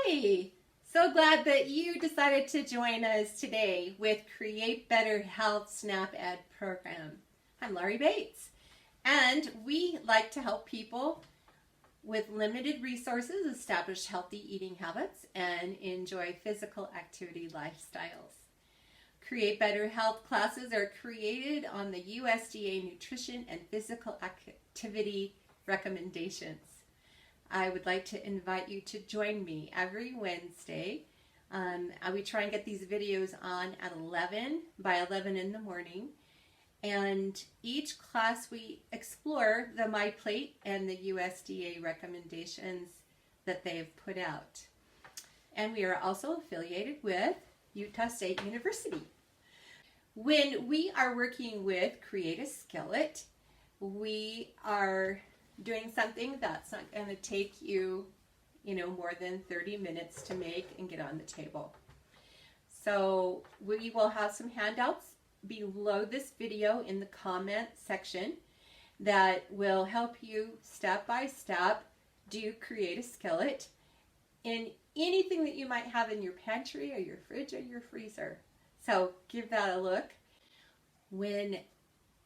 Hi! So glad that you decided to join us today with Create Better Health SNAP Ed program. I'm Laurie Bates, and we like to help people with limited resources establish healthy eating habits and enjoy physical activity lifestyles. Create Better Health classes are created on the USDA nutrition and physical activity recommendations. I would like to invite you to join me every Wednesday. We try and get these videos on at 11 in the morning. And each class we explore the My Plate and the USDA recommendations that they have put out. And we are also affiliated with Utah State University. When we are working with Create a Skillet, we are doing something that's not going to take you, more than 30 minutes to make and get on the table. So we will have some handouts below this video in the comment section that will help you step by step create a skillet in anything that you might have in your pantry or your fridge or your freezer. So give that a look. When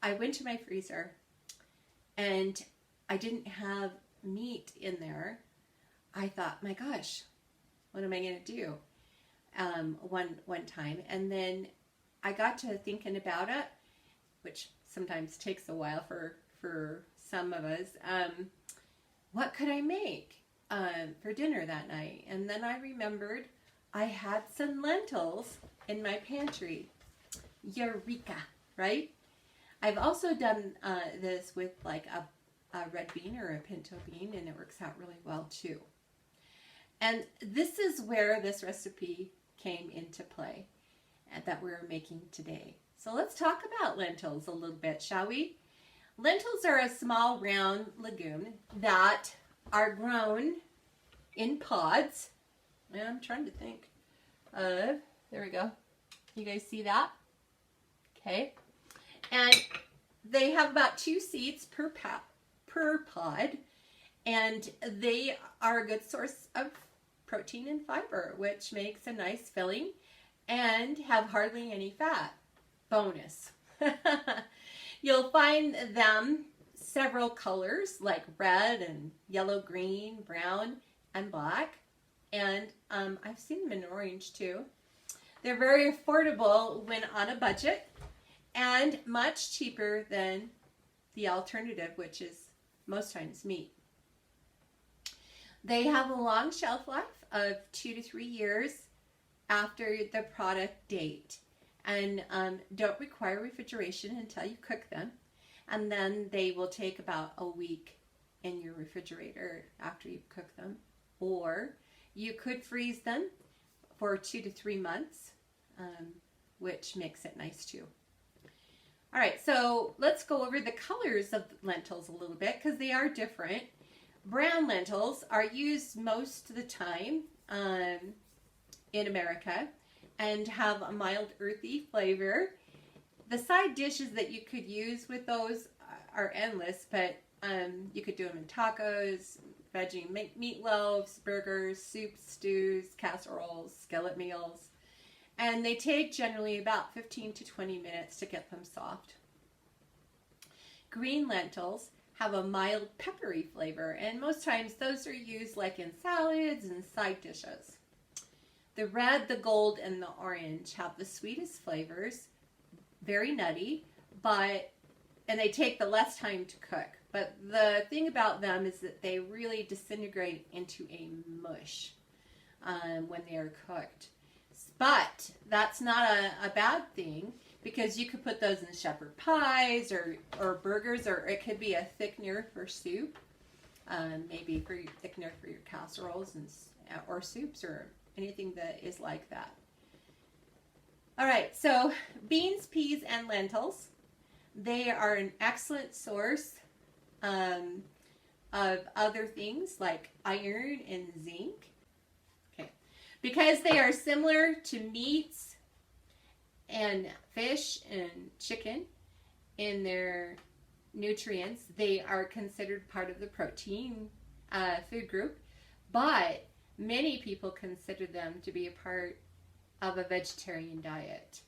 I went to my freezer and I didn't have meat in there, I thought, my gosh, what am I going to do? One time, and then I got to thinking about it, which sometimes takes a while for some of us. What could I make for dinner that night? And then I remembered I had some lentils in my pantry. Eureka, right? I've also done this with like a red bean or a pinto bean, and it works out really well too. And this is where this recipe came into play that we're making today. So let's talk about lentils a little bit, shall we? Lentils are a small round legume that are grown in pods. And I'm trying to think of, there we go. You guys see that? Okay. And they have about 2 seeds per pod, and they are a good source of protein and fiber, which makes a nice filling and have hardly any fat. Bonus. You'll find them several colors like red and yellow, green, brown, and black, and I've seen them in orange too. They're very affordable when on a budget and much cheaper than the alternative, which is most times meat. They have a long shelf life of 2 to 3 years after the product date, and don't require refrigeration until you cook them, and then they will take about a week in your refrigerator after you cook them, or you could freeze them for 2 to 3 months, which makes it nice too. All right, so let's go over the colors of lentils a little bit because they are different. Brown lentils are used most of the time in America and have a mild earthy flavor. The side dishes that you could use with those are endless, but you could do them in tacos, veggie meatloaves, burgers, soups, stews, casseroles, skillet meals. And they take generally about 15 to 20 minutes to get them soft. Green lentils have a mild peppery flavor, and most times those are used like in salads and side dishes. The red, the gold, and the orange have the sweetest flavors, very nutty, and they take the less time to cook. But the thing about them is that they really disintegrate into a mush when they are cooked. But that's not a bad thing, because you could put those in shepherd pies or burgers, or it could be a thickener for soup, maybe for your thickener for your casseroles or soups or anything that is like that. All right, so beans, peas, and lentils, they are an excellent source of other things like iron and zinc. Because they are similar to meats and fish and chicken in their nutrients, they are considered part of the protein food group, but many people consider them to be a part of a vegetarian diet.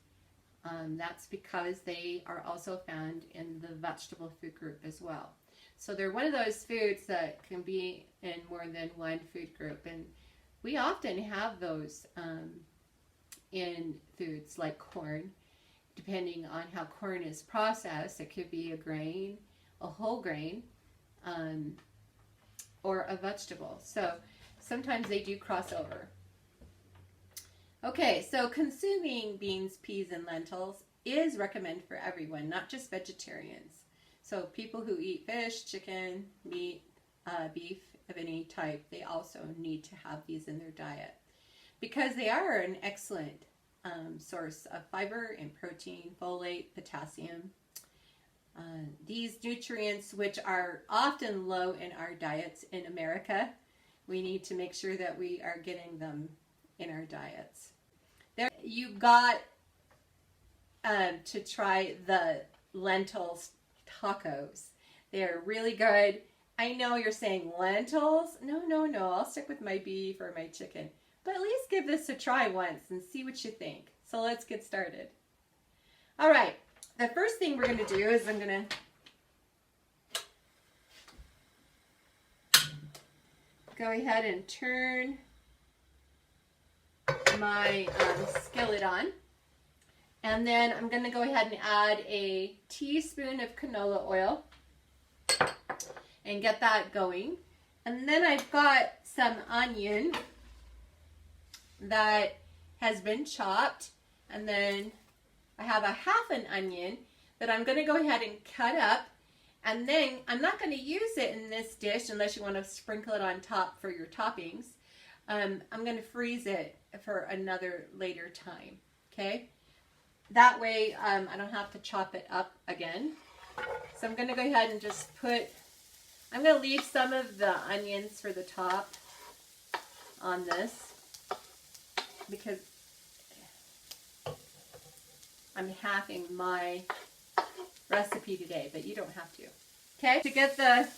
That's because they are also found in the vegetable food group as well. So they're one of those foods that can be in more than one food group, and we often have those in foods like corn. Depending on how corn is processed, it could be a grain, a whole grain, or a vegetable. So sometimes they do cross over. Okay, so consuming beans, peas, and lentils is recommended for everyone, not just vegetarians. So people who eat fish, chicken, meat, beef of any type, they also need to have these in their diet because they are an excellent source of fiber and protein, folate, potassium. These nutrients, which are often low in our diets in America, we need to make sure that we are getting them in our diets. There, you got to try the lentils tacos. They're really good. I know you're saying lentils. No, I'll stick with my beef or my chicken. But at least give this a try once and see what you think. So let's get started. All right, the first thing we're going to do is I'm going to go ahead and turn my skillet on. And then I'm going to go ahead and add a teaspoon of canola oil and get that going. And then I've got some onion that has been chopped, and then I have a half an onion that I'm going to go ahead and cut up, and then I'm not going to use it in this dish unless you want to sprinkle it on top for your toppings. I'm going to freeze it for another later time, okay? That way I don't have to chop it up again. So I'm going to go ahead and just I'm going to leave some of the onions for the top on this because I'm halving my recipe today, but you don't have to. Okay, to get the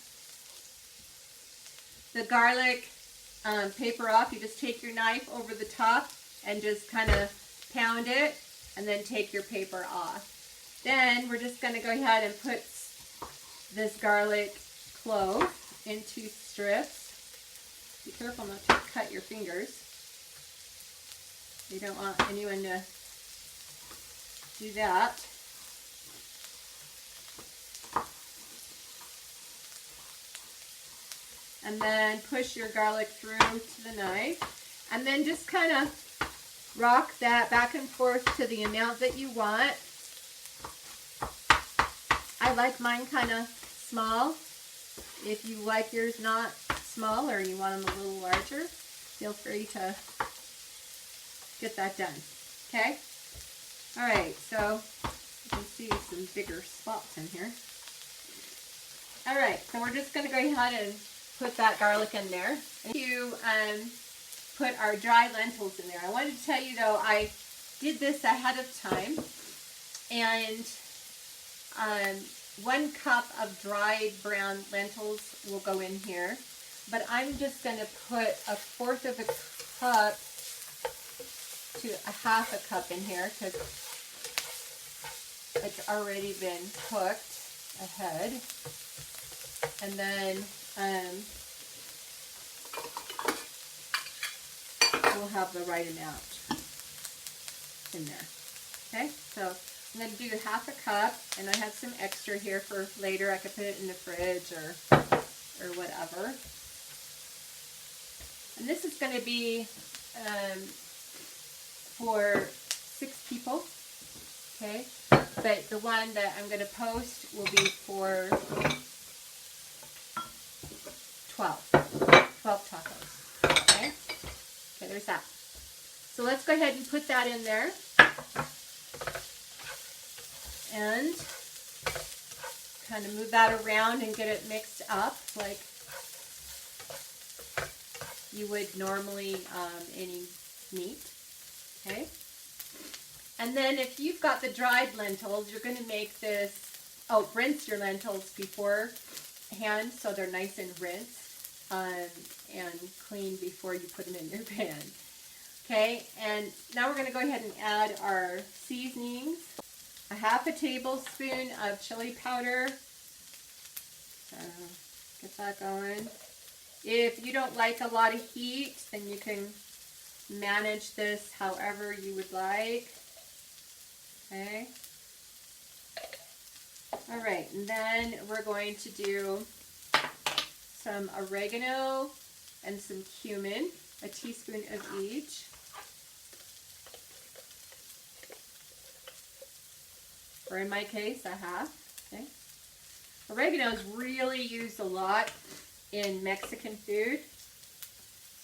garlic paper off, you just take your knife over the top and just kind of pound it, and then take your paper off. Then we're just going to go ahead and put this garlic clove into strips. Be careful not to cut your fingers. You don't want anyone to do that. And then push your garlic through to the knife. And then just kind of rock that back and forth to the amount that you want. I like mine kind of small. If you like yours not small or you want them a little larger, feel free to get that done. Okay? Alright, so you can see some bigger spots in here. Alright, so we're just going to go ahead and put that garlic in there. And you put our dry lentils in there. I wanted to tell you though, I did this ahead of time, and 1 cup of dried brown lentils will go in here, but I'm just going to put 1/4 of a cup to 1/2 a cup in here because it's already been cooked ahead. And then we'll have the right amount in there. Okay, so I'm going to do 1/2 cup, and I have some extra here for later. I could put it in the fridge or whatever. And this is going to be for 6 people, okay? But the one that I'm going to post will be for 12 tacos, okay? Okay, there's that. So let's go ahead and put that in there. And kind of move that around and get it mixed up like you would normally any meat, okay? And then if you've got the dried lentils, you're going to make this, rinse your lentils beforehand so they're nice and rinsed. and clean before you put them in your pan. Okay, and now we're going to go ahead and add our seasonings. A half a tablespoon of chili powder. So get that going. If you don't like a lot of heat, then you can manage this however you would like. Okay. All right, and then we're going to do some oregano and some cumin, a teaspoon of each. Or in my case, a half. Okay. Oregano is really used a lot in Mexican food,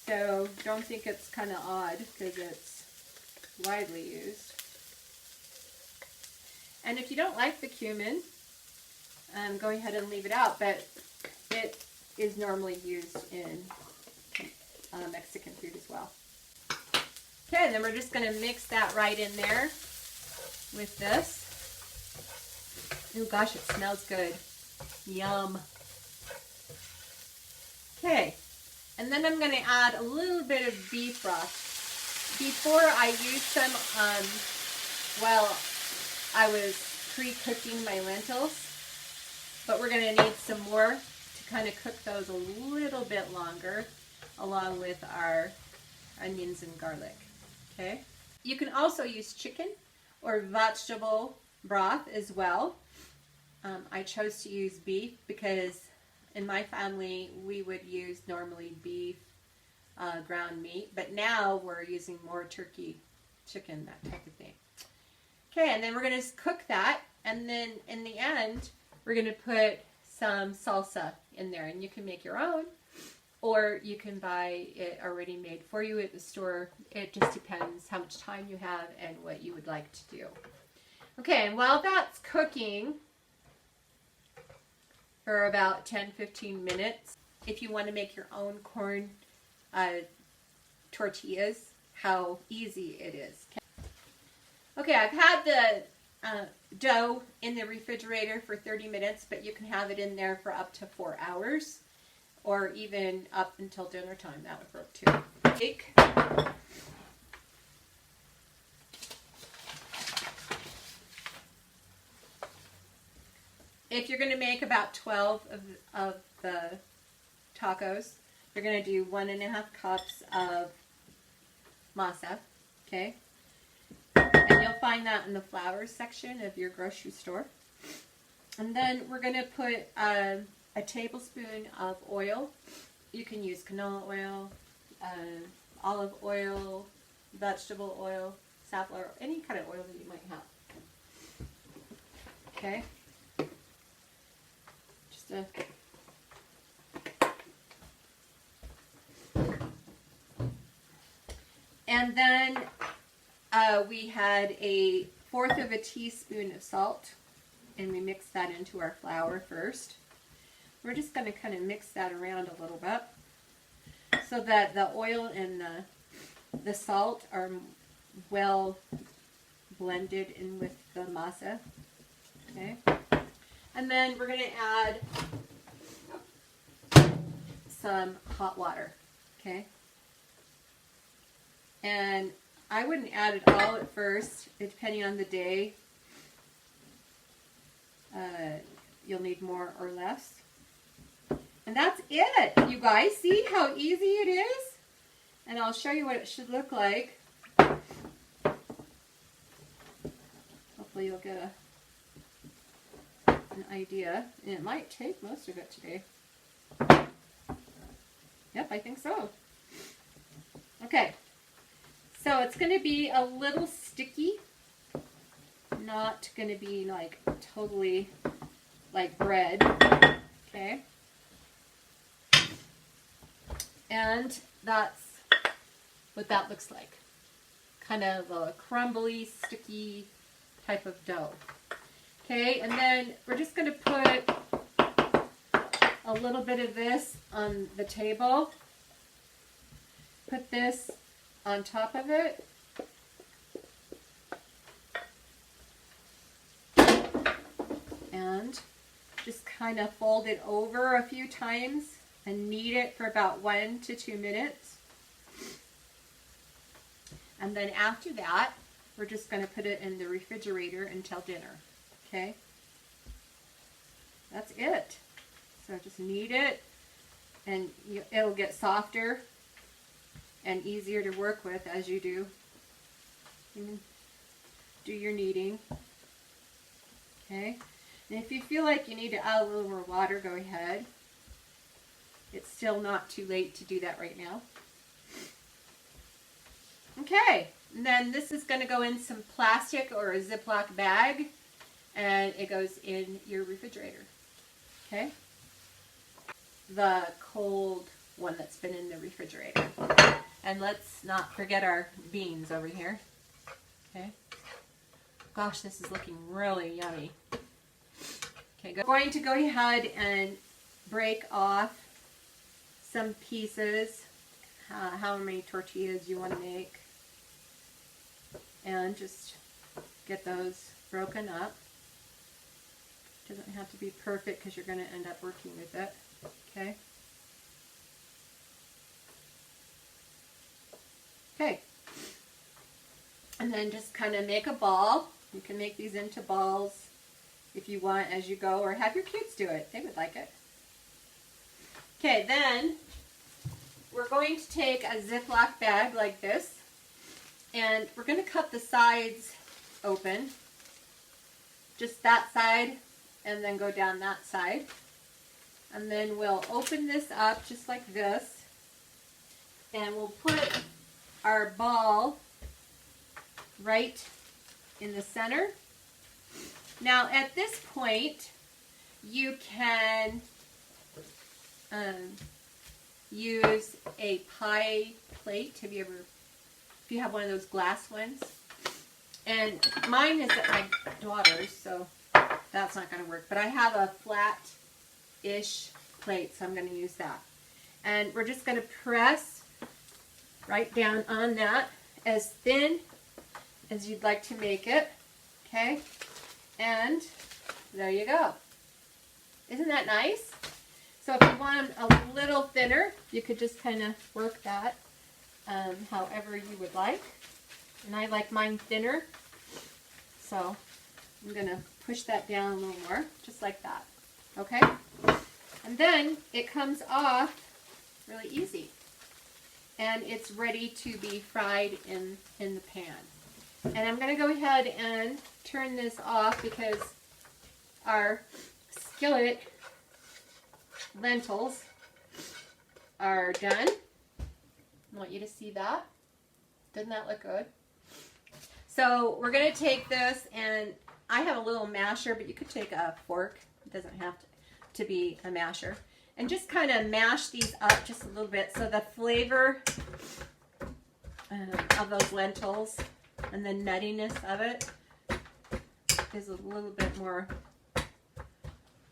so don't think it's kind of odd because it's widely used. And if you don't like the cumin, go ahead and leave it out, but it is normally used in Mexican food as well. Okay, and then we're just going to mix that right in there with this. Oh gosh, it smells good. Yum. Okay, and then I'm going to add a little bit of beef broth. Before I used some, while I was pre-cooking my lentils, but we're going to need some more to kind of cook those a little bit longer, along with our onions and garlic. Okay, you can also use chicken or vegetable broth as well. I chose to use beef because in my family we would use normally beef, ground meat, but now we're using more turkey, chicken, that type of thing. Okay, and then we're going to cook that, and then in the end we're going to put some salsa in there, and you can make your own, or you can buy it already made for you at the store. It just depends how much time you have and what you would like to do. Okay, and while that's cooking for about 10-15 minutes, if you want to make your own corn tortillas, how easy it is. Okay, I've had the dough in the refrigerator for 30 minutes, but you can have it in there for up to 4 hours, or even up until dinner time. That would work too. Bake. If you're going to make about 12 of the tacos, you're going to do 1.5 cups of masa, okay? And you'll find that in the flour section of your grocery store. And then we're going to put a tablespoon of oil. You can use canola oil, olive oil, vegetable oil, safflower, any kind of oil that you might have. Okay? Just a and then we had 1/4 teaspoon of salt, and we mixed that into our flour first. We're just going to kind of mix that around a little bit so that the oil and the salt are well blended in with the masa. Okay, and then we're going to add some hot water. Okay, and I wouldn't add it all at first, depending on the day. You'll need more or less. And that's it, you guys. See how easy it is? And I'll show you what it should look like. Hopefully you'll get an idea. And it might take most of it today. Yep, I think so. Okay. So it's going to be a little sticky, not going to be like totally like bread, okay? And that's what that looks like. Kind of a crumbly, sticky type of dough. Okay, and then we're just going to put a little bit of this on the table. Put this on top of it. And just kind of fold it over a few times and knead it for about 1 to 2 minutes. And then after that, we're just going to put it in the refrigerator until dinner. Okay? That's it. So just knead it, and it'll get softer and easier to work with as you do your kneading. Okay? And if you feel like you need to add a little more water, go ahead. It's still not too late to do that right now. Okay, and then this is going to go in some plastic or a Ziploc bag, and it goes in your refrigerator. Okay? The cold one that's been in the refrigerator. And let's not forget our beans over here. Okay? Gosh, this is looking really yummy. Okay, I'm going to go ahead and break off some pieces, how many tortillas you want to make, and just get those broken up. Doesn't have to be perfect because you're going to end up working with it. Okay. Okay. And then just kind of make a ball. You can make these into balls if you want as you go, or have your kids do it. They would like it. Okay, then we're going to take a Ziploc bag like this, and we're going to cut the sides open. Just that side, and then go down that side. And then we'll open this up just like this, and we'll put our ball right in the center. Now at this point, you can use a pie plate. If you have one of those glass ones. And mine is at my daughter's, so that's not going to work. But I have a flat-ish plate, so I'm going to use that. And we're just going to press right down on that as thin as you'd like to make it. Okay? And there you go. Isn't that nice? So if you want them a little thinner, you could just kind of work that however you would like. And I like mine thinner, so I'm going to push that down a little more, just like that. Okay? And then it comes off really easy. And it's ready to be fried in the pan. And I'm going to go ahead and turn this off because our skillet lentils are done. I want you to see that. Doesn't that look good? So we're going to take this, and I have a little masher, but you could take a fork. It doesn't have to be a masher. And just kind of mash these up just a little bit so the flavor of those lentils and the nuttiness of it is a little bit more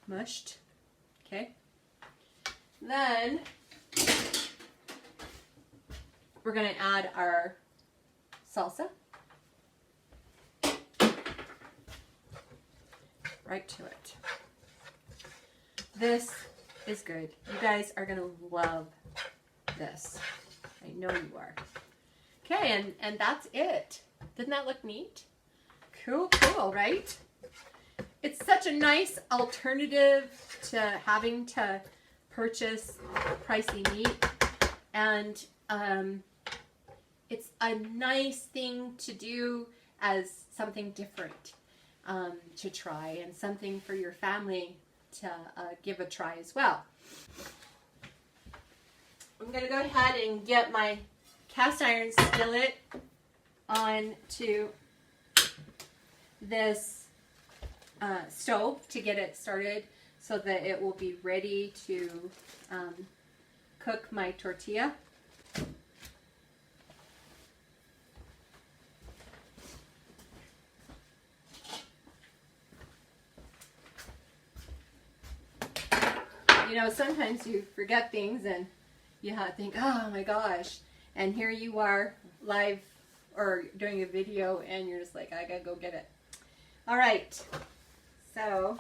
mushed. Okay. Then we're going to add our salsa right to it. This is good. You guys are going to love this. I know you are. Okay, and that's it. Doesn't that look neat? Cool, cool, right? It's such a nice alternative to having to purchase pricey meat, and it's a nice thing to do as something different to try, and something for your family to give a try as well. I'm going to go ahead and get my cast iron skillet onto this stove to get it started so that it will be ready to cook my tortilla. You know, sometimes you forget things and you have to think, oh my gosh. And here you are live or doing a video and you're just like, I gotta go get it. All right. So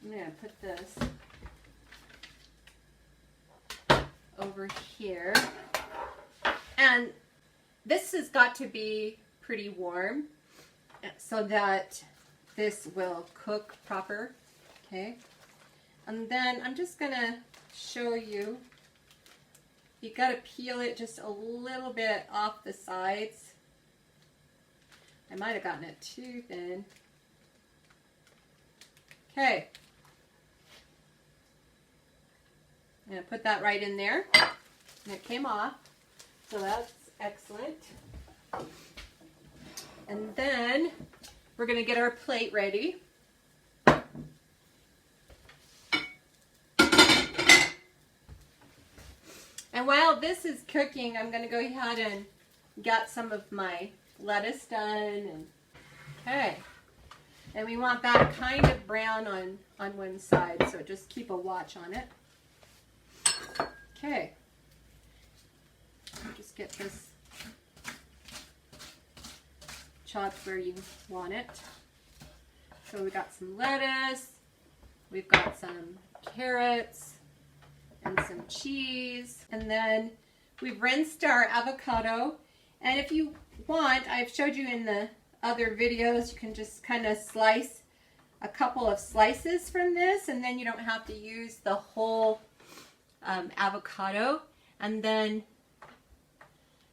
I'm gonna put this over here. And this has got to be pretty warm so that this will cook proper. Okay. And then I'm just going to show you. You got to peel it just a little bit off the sides. I might have gotten it too thin. Okay. I'm going to put that right in there. And it came off. So that's excellent. And then we're going to get our plate ready. And while this is cooking, I'm going to go ahead and get some of my lettuce done. Okay. And we want that kind of brown on one side, so just keep a watch on it. Okay. Just get this chopped where you want it. So we got some lettuce, we've got some carrots, and some cheese, and then we've rinsed our avocado. And if you want, I've showed you in the other videos, you can just kind of slice a couple of slices from this, and then you don't have to use the whole avocado. And then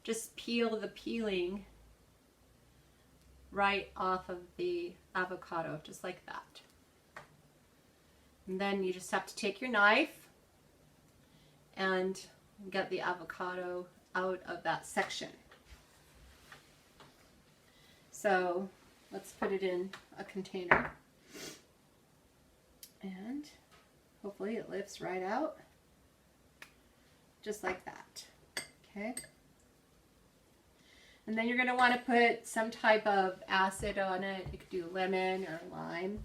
just peel the peeling right off of the avocado, just like that. And then you just have to take your knife and get the avocado out of that section. So let's put it in a container. And hopefully it lifts right out. Just like that. Okay. And then you're going to want to put some type of acid on it. You could do lemon or lime.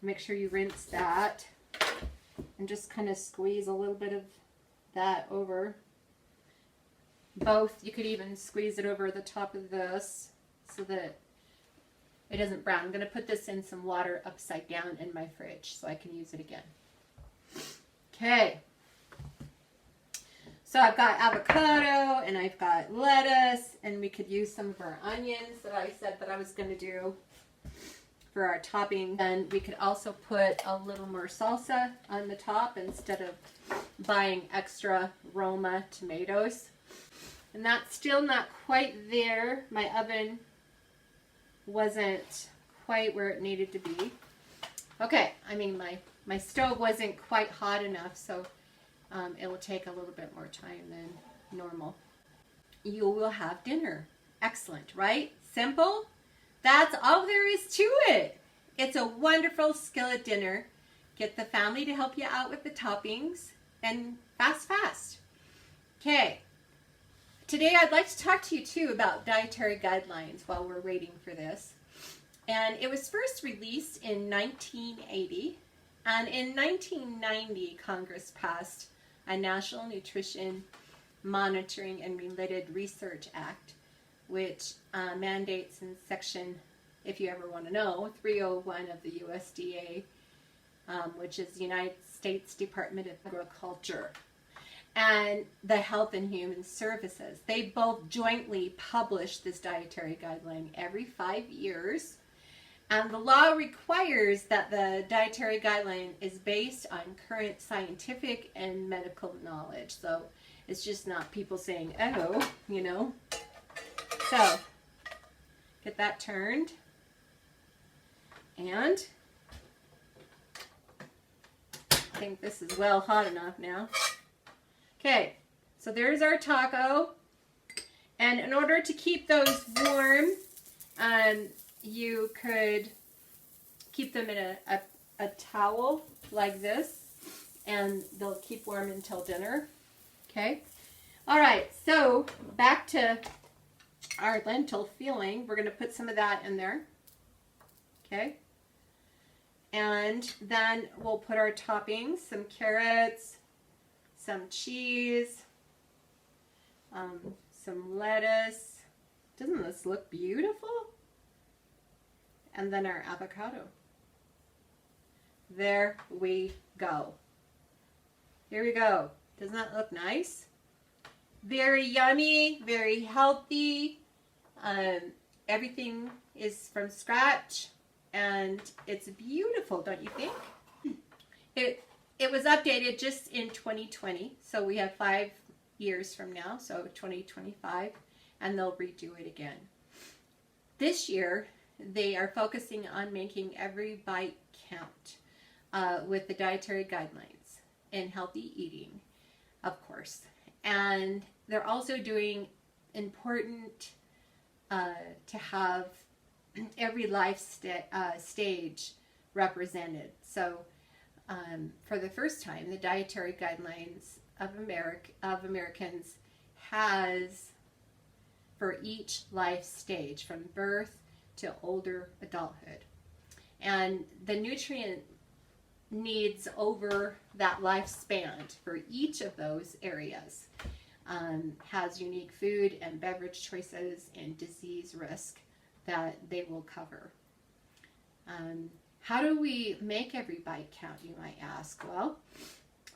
Make sure you rinse that. And just kind of squeeze a little bit of that over both. You could even squeeze it over the top of this so that it doesn't brown. I'm going to put this in some water upside down in my fridge so I can use it again. Okay. So I've got avocado and I've got lettuce, and we could use some of our onions that I said that I was going to do for our topping. And we could also put a little more salsa on the top instead of buying extra Roma tomatoes. And that's still not quite there. My oven wasn't quite where it needed to be. Okay, I mean my stove wasn't quite hot enough, so it will take a little bit more time than normal. You will have dinner. Excellent, right? Simple. That's all there is to it. It's a wonderful skillet dinner. Get the family to help you out with the toppings, and fast. Okay. Today I'd like to talk to you too about dietary guidelines while we're waiting for this. And it was first released in 1980. And in 1990, Congress passed a National Nutrition Monitoring and Related Research Act, which mandates in section, if you ever want to know, 301 of the USDA, which is the United States Department of Agriculture, and the Health and Human Services. They both jointly publish this dietary guideline every 5 years. And the law requires that the dietary guideline is based on current scientific and medical knowledge. So it's just not people saying, oh, you know. So get that turned. And I think this is well hot enough now. Okay, so there's our taco. And in order to keep those warm, you could keep them in a towel like this, and they'll keep warm until dinner. Okay. All right, so back to our lentil filling. We're going to put some of that in there. Okay. And then we'll put our toppings, some carrots, some cheese, some lettuce. Doesn't this look beautiful? And then our avocado. There we go. Here we go. Doesn't that look nice? Very yummy, very healthy. Everything is from scratch, and it's beautiful, don't you think? It was updated just in 2020, so we have 5 years from now, so 2025, and they'll redo it again. This year, they are focusing on making every bite count with the dietary guidelines and healthy eating, of course. And they're also doing important to have every life stage represented. So for the first time, the dietary guidelines of Americans has for each life stage from birth to older adulthood. And the nutrient needs over that lifespan for each of those areas has unique food and beverage choices and disease risk that they will cover. How do we make every bite count, you might ask? Well,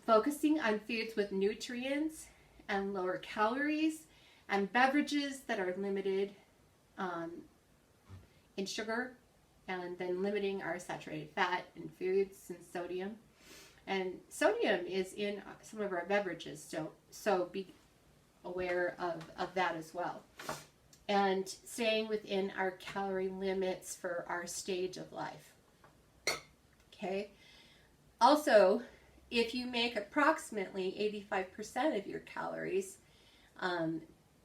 focusing on foods with nutrients and lower calories and beverages that are limited in sugar, and then limiting our saturated fat in foods and sodium. And sodium is in some of our beverages, so be aware of that as well. And staying within our calorie limits for our stage of life. Okay. Also, if you make approximately 85% of your calories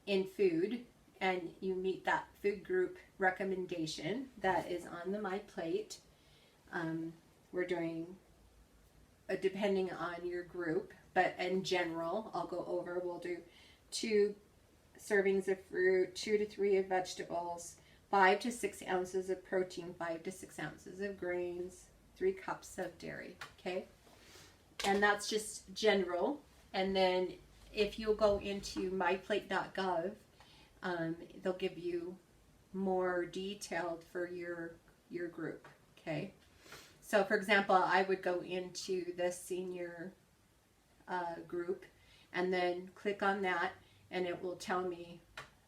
in food, and you meet that food group recommendation that is on the My Plate, we're doing, depending on your group, but in general, I'll go over, we'll do 2 servings of fruit, 2 to 3 of vegetables, 5 to 6 ounces of protein, 5 to 6 ounces of grains, 3 cups of dairy, okay? And that's just general. And then if you'll go into myplate.gov, they'll give you more detailed for your group, okay? So for example, I would go into the senior group and then click on that, and it will tell me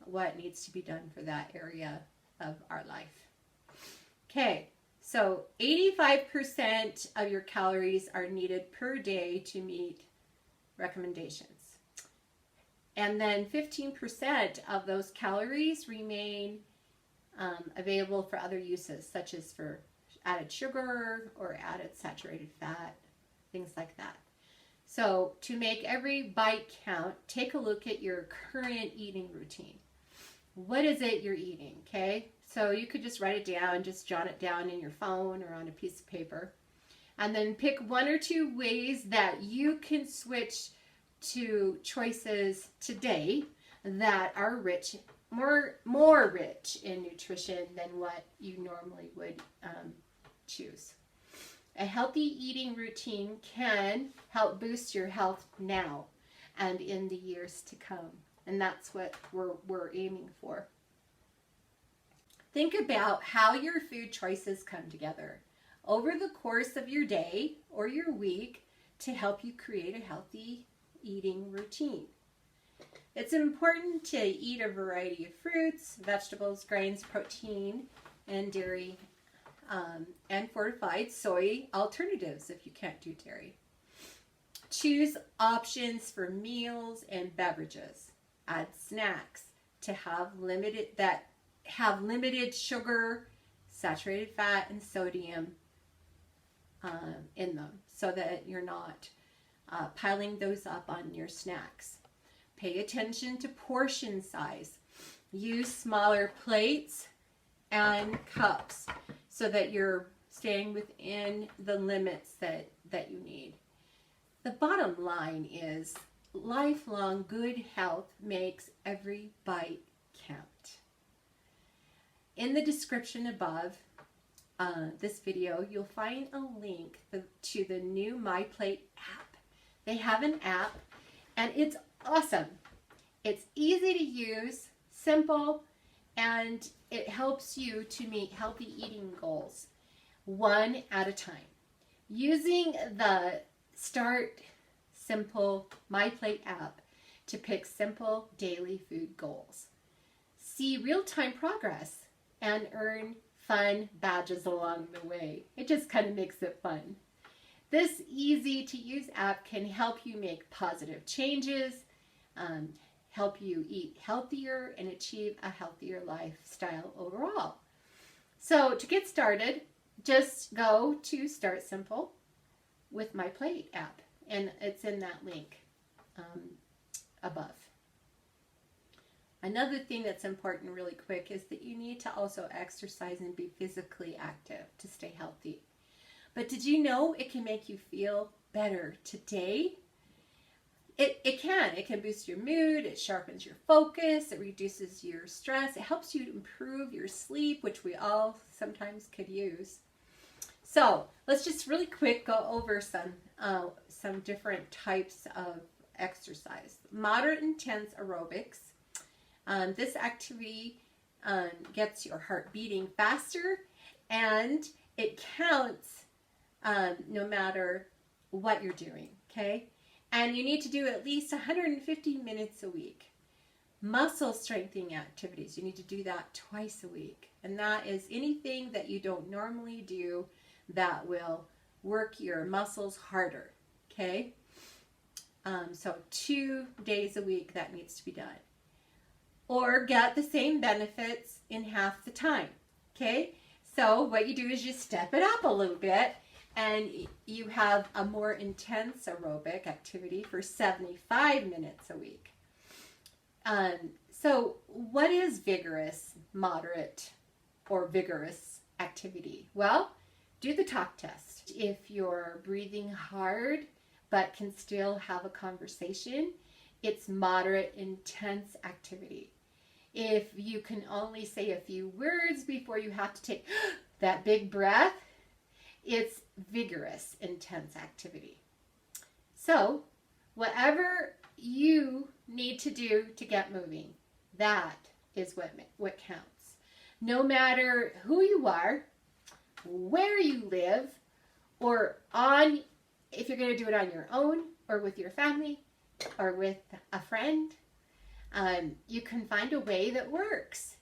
what needs to be done for that area of our life. Okay, so 85% of your calories are needed per day to meet recommendations. And then 15% of those calories remain available for other uses, such as for added sugar or added saturated fat, things like that. So to make every bite count, take a look at your current eating routine. What is it you're eating, okay? So you could just write it down, just jot it down in your phone or on a piece of paper. And then pick 1 or 2 ways that you can switch to choices today that are rich, more rich in nutrition than what you normally would choose. A healthy eating routine can help boost your health now and in the years to come. And that's what we're aiming for. Think about how your food choices come together over the course of your day or your week to help you create a healthy eating routine. It's important to eat a variety of fruits, vegetables, grains, protein, and dairy, and fortified soy alternatives if you can't do dairy. Choose options for meals and beverages. Add snacks to have limited sugar, saturated fat, and sodium in them, so that you're not piling those up on your snacks. Pay attention to portion size. Use smaller plates and cups so that you're staying within the limits that you need. The bottom line is lifelong good health makes every bite count. In the description above this video, you'll find a link to the new My Plate app. They have an app, and it's awesome. It's easy to use, simple, and it helps you to meet healthy eating goals one at a time. Using the Start Simple My Plate app to pick simple daily food goals. See real-time progress and earn fun badges along the way. It just kind of makes it fun. This easy-to-use app can help you make positive changes, help you eat healthier, and achieve a healthier lifestyle overall. So to get started, just go to Start Simple with My Plate app, and it's in that link above. Another thing that's important really quick is that you need to also exercise and be physically active to stay healthy. But did you know it can make you feel better today? It can boost your mood, it sharpens your focus, it reduces your stress, it helps you improve your sleep, which we all sometimes could use. So let's just really quick go over some different types of exercise. Moderate intense aerobics. This activity gets your heart beating faster, and it counts no matter what you're doing, okay? And you need to do at least 150 minutes a week. Muscle strengthening activities, you need to do that twice a week. And that is anything that you don't normally do that will work your muscles harder, okay? So 2 days a week that needs to be done. Or get the same benefits in half the time, okay? So what you do is you step it up a little bit, and you have a more intense aerobic activity for 75 minutes a week. So what is vigorous, moderate, or vigorous activity? Well, do the talk test. If you're breathing hard but can still have a conversation, it's moderate, intense activity. If you can only say a few words before you have to take that big breath, it's vigorous, intense activity. So, whatever you need to do to get moving, that is what counts. No matter who you are, where you live, or if you're going to do it on your own, or with your family, or with a friend, you can find a way that works.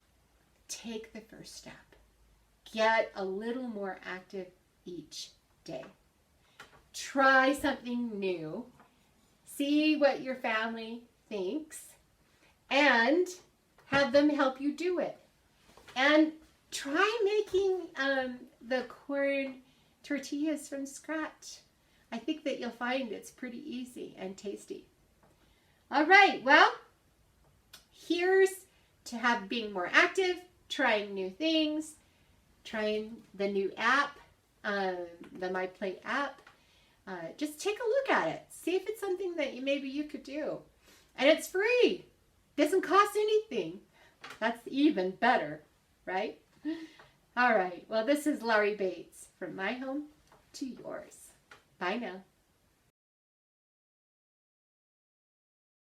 Take the first step. Get a little more active each day. Try something new. See what your family thinks and have them help you do it. And try making the corn tortillas from scratch. I think that you'll find it's pretty easy and tasty. All right, well, here's to being more active, trying new things, trying the new app, the My Plate app. Just take a look at it. See if it's something that maybe you could do. And it's free. Doesn't cost anything. That's even better, right? All right. Well, this is Laurie Bates, from my home to yours. Bye now.